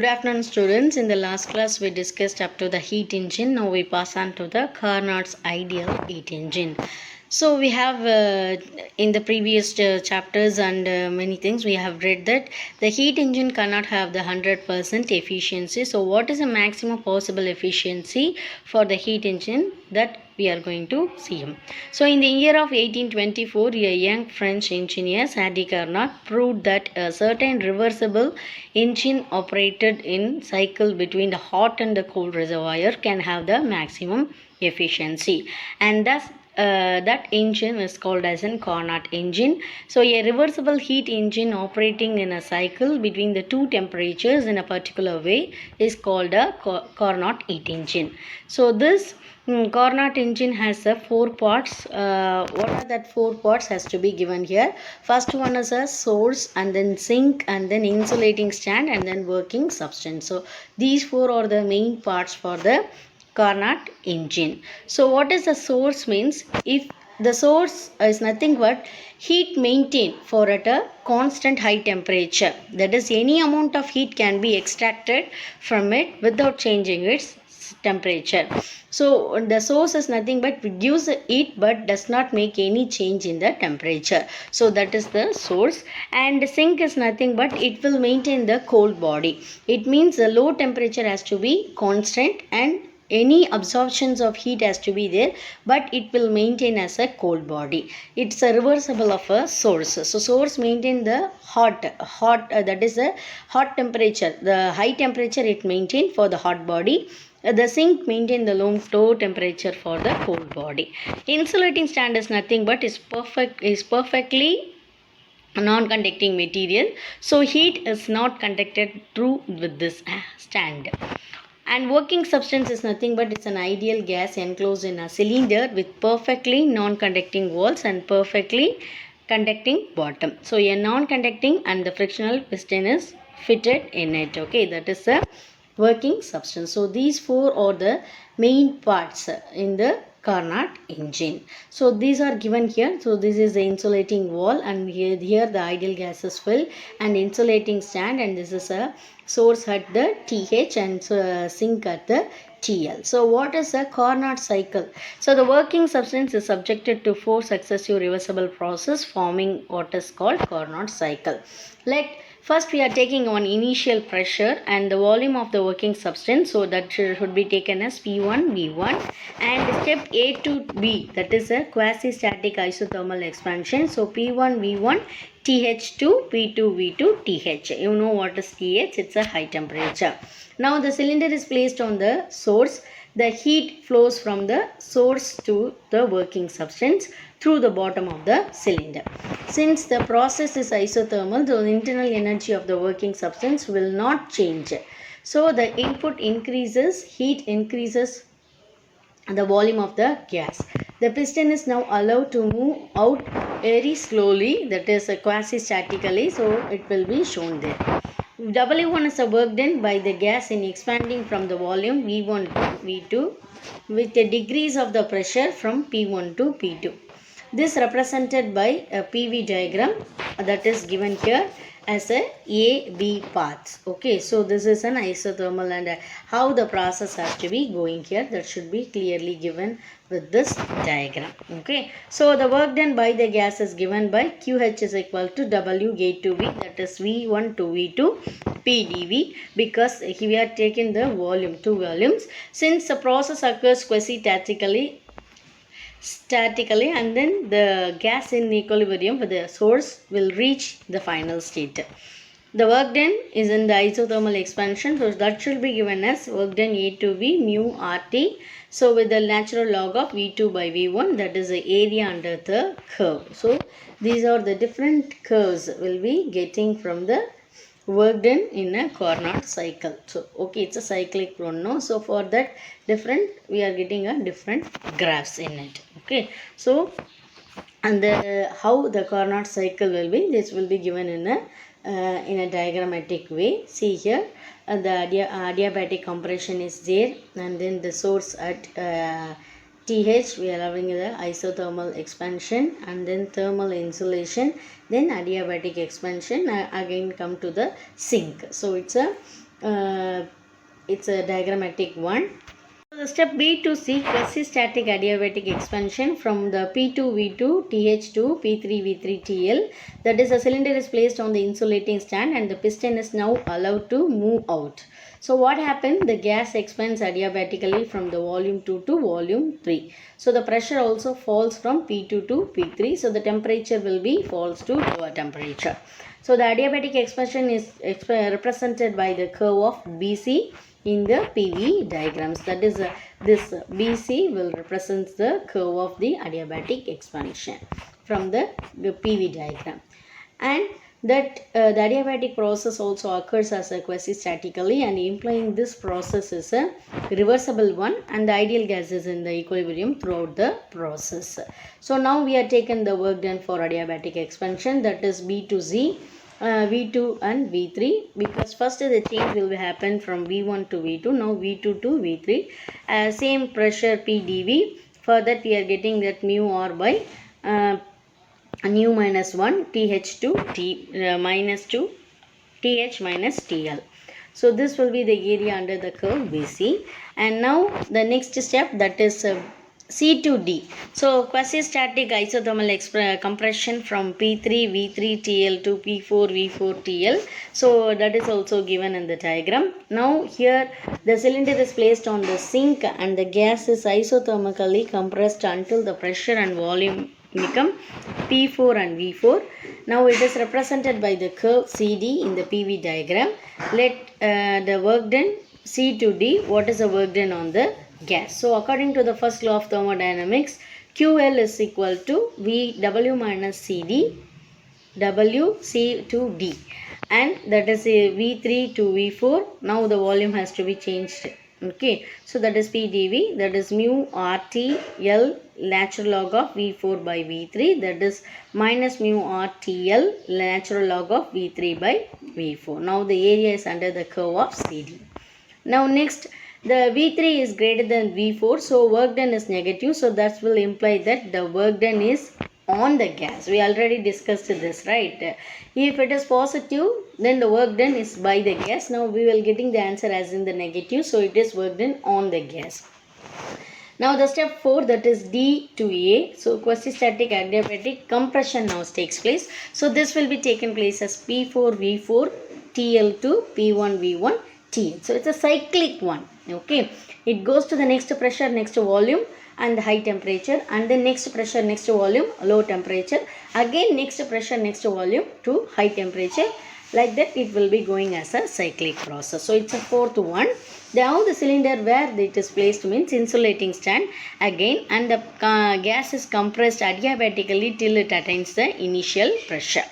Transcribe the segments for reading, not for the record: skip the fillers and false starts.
Good afternoon, students. In the last class, we discussed up to the heat engine. Now we pass on to the Carnot's ideal heat engine. So we have in the previous chapters and many things we have read that the heat engine cannot have the 100% efficiency. So what is the maximum possible efficiency for the heat engine that we are going to see him. So in the year of 1824, a young French engineer, Sadi Carnot, proved that a certain reversible engine operated in cycle between the hot and the cold reservoir can have the maximum efficiency, and thus that engine is called as a Carnot engine. So a reversible heat engine operating in a cycle between the two temperatures in a particular way is called a Carnot heat engine. So this Carnot engine has four parts. What are that four parts has to be given here. First one is a source, and then sink, and then insulating stand, and then working substance. So these four are the main parts for the Carnot engine. So what is the source means? If the source is nothing but heat maintained for at a constant high temperature, that is any amount of heat can be extracted from it without changing its temperature. So the source is nothing but reduce heat but does not make any change in the temperature. So that is the source. And sink is nothing but it will maintain the cold body. It means the low temperature has to be constant and any absorptions of heat has to be there, but it will maintain as a cold body. It's a reversible of a source. So source maintain the hot that is a hot temperature. The high temperature it maintain for the hot body. The sink maintain the low temperature for the cold body. Insulating stand is nothing but is perfectly non-conducting material. So heat is not conducted through with this stand. And working substance is nothing but it's an ideal gas enclosed in a cylinder with perfectly non-conducting walls and perfectly conducting bottom. So a non-conducting and the frictional piston is fitted in it. Okay, that is a working substance. So these four are the main parts in the Carnot engine. So these are given here. So this is the insulating wall, and here the ideal gas is filled, and insulating stand, and this is a source at the TH and sink at the TL. So what is a Carnot cycle? So the working substance is subjected to four successive reversible process forming what is called Carnot cycle. Like first we are taking on initial pressure and the volume of the working substance, so that should be taken as P1 V1, and step A to B, that is a quasi-static isothermal expansion. So P1 V1 TH2 P2 V2 TH. You know what is TH? It's a high temperature. Now the cylinder is placed on the source. The heat flows from the source to the working substance through the bottom of the cylinder. Since the process is isothermal, the internal energy of the working substance will not change. So the input increases, heat increases the volume of the gas. The piston is now allowed to move out very slowly, that is quasi-statically, so it will be shown there. W1 is the work done by the gas in expanding from the volume V1 to V2 with the degrees of the pressure from P1 to P2. This represented by a PV diagram that is given here as a B paths. Okay, so this is an isothermal, and how the process has to be going here, that should be clearly given with this diagram. Okay, so the work done by the gas is given by QH is equal to W A to V, that is V1 to V2 PdV, because here we are taking the volume, two volumes. Since the process occurs quasi-statically, and then the gas in equilibrium with the source will reach the final state. The work done is in the isothermal expansion, so that should be given as work done A to V mu RT. So with the natural log of V2 by V1, that is the area under the curve. So these are the different curves will be getting from the work done in a Carnot cycle. So okay, it's a cyclic one, no? So for that different, we are getting a different graphs in it. Okay, so and the how the Carnot cycle will be, this will be given in a diagrammatic way. See here, the adiabatic compression is there, and then the source at TH we are having the isothermal expansion, and then thermal insulation, then adiabatic expansion, again come to the sink. So it's a it's a diagrammatic one. So the step B to C, quasi-static adiabatic expansion from the P2V2 TH2 P3V3 TL. That is, a cylinder is placed on the insulating stand and the piston is now allowed to move out. So what happened? The gas expands adiabatically from the volume 2 to volume 3. So the pressure also falls from P2 to P3. So the temperature will be falls to lower temperature. So the adiabatic expansion is represented by the curve of BC in the PV diagrams. That is, this BC will represent the curve of the adiabatic expansion from the PV diagram. And that the adiabatic process also occurs as a quasi-statically, and implying this process is a reversible one, and the ideal gas is in the equilibrium throughout the process. So now we have taken the work done for adiabatic expansion, that is B to Z, V2 and V3, because first the change will happen from V1 to V2, now V2 to V3, same pressure PdV. For that we are getting that mu R by nu minus 1 TH2 T minus 2 TH minus TL. So this will be the area under the curve BC. And now the next step, that is C to D. So quasi-static isothermal compression from P3 V3 TL to P4 V4 TL. So that is also given in the diagram. Now here the cylinder is placed on the sink and the gas is isothermically compressed until the pressure and volume become P4 and V4. Now it is represented by the curve CD in the PV diagram. Let the work done C to D. What is the work done on the gas? So according to the first law of thermodynamics, QL is equal to VW minus CD WC to D, and that is a V3 to V4. Now the volume has to be changed. Okay, so that is PdV, that is mu RTL natural log of V4 by V3, that is minus mu RTL natural log of V3 by V4. Now the area is under the curve of CD. Now next, the V3 is greater than V4, so work done is negative, so that will imply that the work done is on the gas. We already discussed this, right? If it is positive, then the work done is by the gas. Now we will getting the answer as in the negative, so it is work done on the gas. Now the step 4, that is D to A. So quasi-static adiabatic compression now takes place. So this will be taken place as P4 V4 TL to P1 V1 TL. So it's a cyclic one. Okay, it goes to the next pressure, next volume, and the high temperature, and then next pressure, next volume, low temperature, again next pressure, next volume to high temperature. Like that it will be going as a cyclic process. So it's a fourth one. Now the cylinder where it is placed means insulating stand again, and the gas is compressed adiabatically till it attains the initial pressure,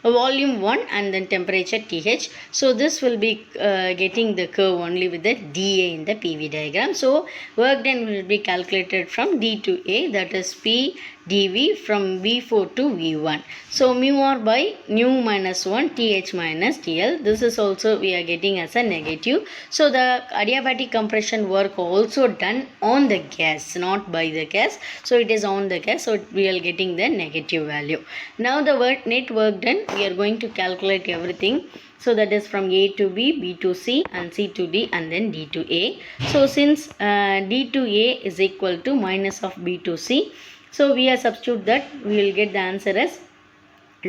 volume 1, and then temperature TH. So this will be getting the curve only with the dA in the PV diagram. So work done will be calculated from D to A, that is P dV from V4 to V1. So mu R by nu minus 1 TH minus TL. This is also we are getting as a negative. So the adiabatic compression work also done on the gas, not by the gas. So it is on the gas. So we are getting the negative value. Now the net work done, we are going to calculate everything. So that is from A to B, B to C, and C to D, and then D to A. So since D to A is equal to minus of B to C, so we are substitute that, we will get the answer as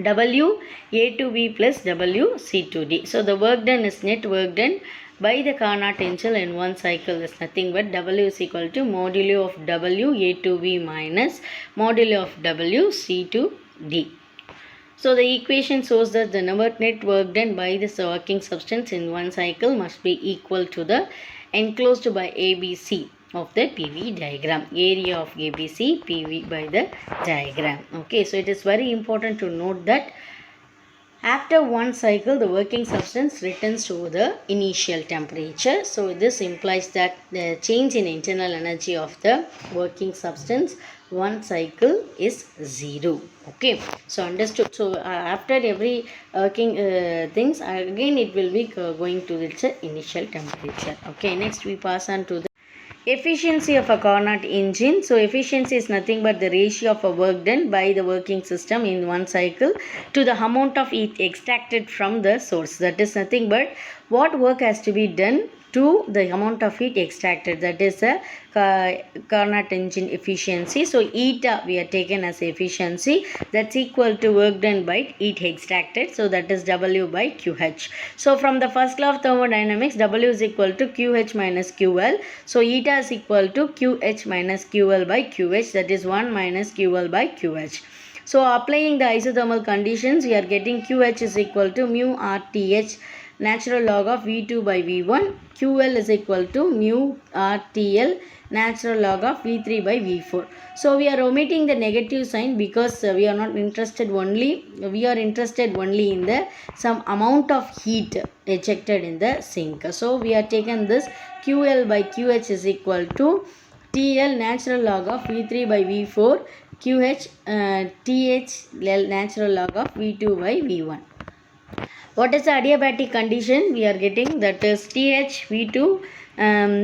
W A to B plus W C to D. So the work done is net work done by the Carnot angel in one cycle is nothing but W is equal to modulo of W A to B minus modulo of W C to D. So the equation shows that the net work done by this working substance in one cycle must be equal to the enclosed by ABC of the PV diagram, area of ABC PV by the diagram. Okay, so it is very important to note that after one cycle the working substance returns to the initial temperature. So this implies that the change in internal energy of the working substance one cycle is 0. Okay, so understood. So after every working things again it will be going to its initial temperature. Okay, next we pass on to the Efficiency of a Carnot engine. So efficiency is nothing but the ratio of a work done by the working system in one cycle to the amount of heat extracted from the source. That is nothing but what work has to be done to the amount of heat extracted. That is a Carnot engine efficiency. So eta we are taken as efficiency, that's equal to work done by heat extracted. So that is W by QH. So from the first law of thermodynamics, W is equal to QH minus QL. So eta is equal to QH minus QL by QH, that is 1 minus QL by QH. So applying the isothermal conditions, we are getting QH is equal to mu RTH natural log of V2 by V1. QL is equal to mu RTL natural log of V3 by V4. So we are omitting the negative sign because we are not interested only, we are interested only in the some amount of heat ejected in the sink. So we are taken this QL by QH is equal to TL natural log of V3 by V4 QH TH natural log of V2 by V1. What is the adiabatic condition? We are getting that is TH V2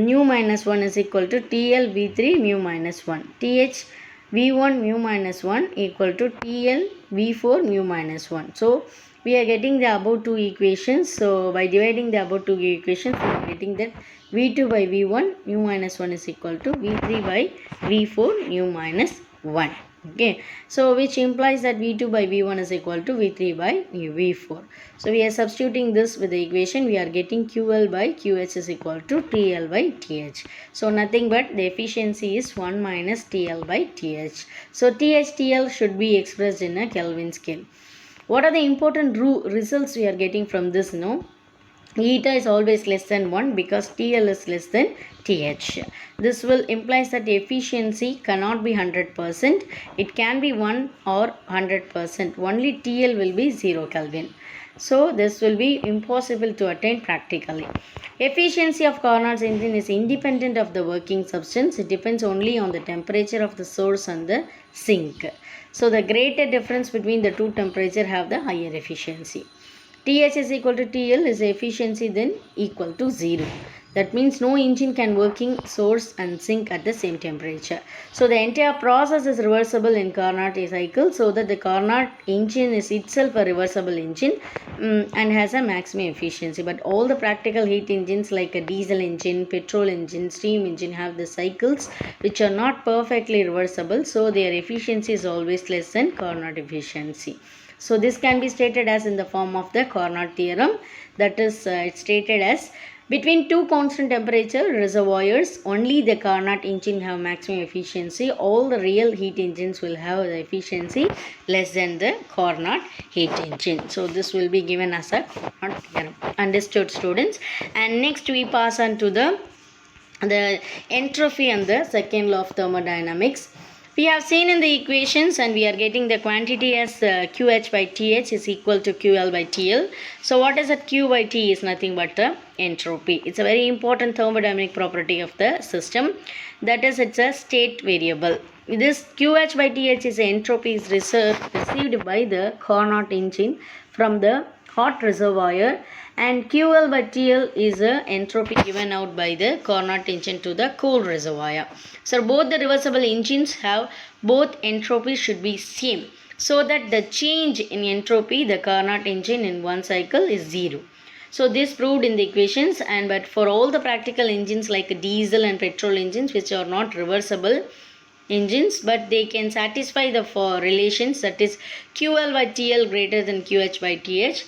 mu minus 1 is equal to TL V3 mu minus 1. TH V1 mu minus 1 equal to TL V4 mu minus 1. So we are getting the above two equations. So by dividing the above two equations, we are getting that V2 by V1 mu minus 1 is equal to V3 by V4 mu minus 1. Okay, so which implies that V2 by V1 is equal to V3 by V4. So we are substituting this with the equation. We are getting QL by QH is equal to TL by TH. So nothing but the efficiency is 1 minus TL by TH. So TH/TL should be expressed in a Kelvin scale. What are the important results we are getting from this? No, eta is always less than 1 because TL is less than TH. This will implies that efficiency cannot be 100%. It can be 1 or 100%. Only TL will be 0 Kelvin. So this will be impossible to attain practically. Efficiency of Carnot's engine is independent of the working substance. It depends only on the temperature of the source and the sink. So the greater difference between the two temperature have the higher efficiency. TH is equal to TL is efficiency then equal to 0. That means no engine can working source and sink at the same temperature. So the entire process is reversible in Carnot cycle, so that the Carnot engine is itself a reversible engine and has a maximum efficiency. But all the practical heat engines like a diesel engine, petrol engine, steam engine have the cycles which are not perfectly reversible. So their efficiency is always less than Carnot efficiency. So this can be stated as in the form of the Carnot theorem. That is it's stated as between two constant temperature reservoirs, only the Carnot engine have maximum efficiency. All the real heat engines will have the efficiency less than the Carnot heat engine. So this will be given as a Carnot theorem. Understood, students? And next we pass on to the entropy and the second law of thermodynamics. We have seen in the equations and we are getting the quantity as QH by TH is equal to QL by TL. So what is that? Q by T is nothing but the entropy. It's a very important thermodynamic property of the system. That is, it's a state variable. This QH by TH is entropy is received by the Carnot engine from the hot reservoir, and QL by TL is a entropy given out by the Carnot engine to the cool reservoir. So both the reversible engines have both entropy should be same, so that the change in entropy the Carnot engine in one cycle is 0. So this proved in the equations, and but for all the practical engines like diesel and petrol engines which are not reversible engines, but they can satisfy the relations, that is QL by TL greater than QH by TH.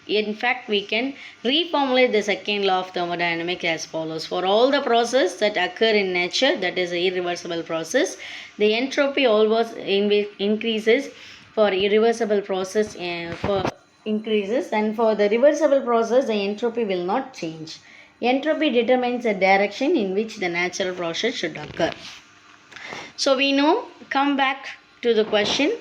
In fact, we can reformulate the second law of thermodynamics as follows. For all the processes that occur in nature, that is an irreversible process, the entropy always increases for irreversible process increases, and for the reversible process the entropy will not change. Entropy determines the direction in which the natural process should occur. So we know, come back to the question,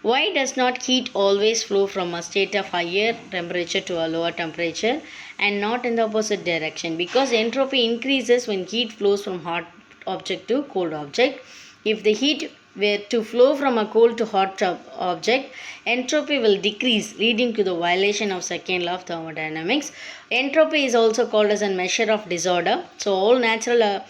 why does not heat always flow from a state of higher temperature to a lower temperature and not in the opposite direction? Because entropy increases when heat flows from hot object to cold object. If the heat were to flow from a cold to hot object, entropy will decrease, leading to the violation of second law of thermodynamics. Entropy is also called as a measure of disorder. So all natural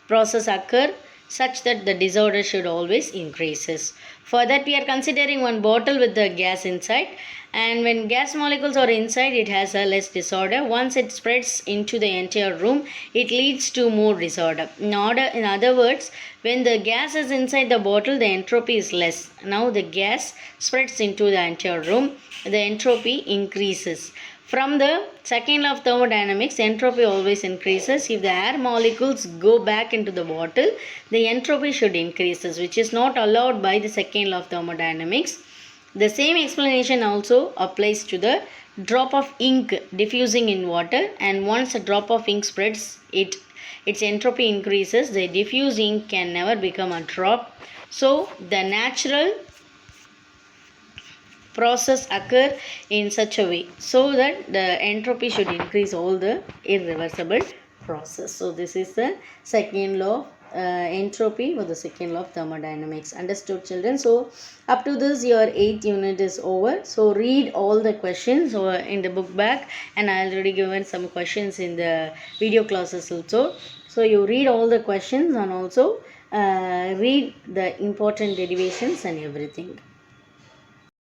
process occur such that the disorder should always increases. For that we are considering one bottle with the gas inside, and when gas molecules are inside it has a less disorder. Once it spreads into the entire room it leads to more disorder. In other words, when the gas is inside the bottle the entropy is less. Now the gas spreads into the entire room, the entropy increases. From the second law of thermodynamics, entropy always increases. If the air molecules go back into the bottle, the entropy should increases, which is not allowed by the second law of thermodynamics. The same explanation also applies to the drop of ink diffusing in water, and once a drop of ink spreads, its entropy increases. The diffused ink can never become a drop. So the natural process occur in such a way so that the entropy should increase all the irreversible process. So this is the second law of entropy or the second law of thermodynamics. Understood, children? So up to this your 8th unit is over. So read all the questions in the book back, and I already given some questions in the video classes also. So you read all the questions and also read the important derivations and everything.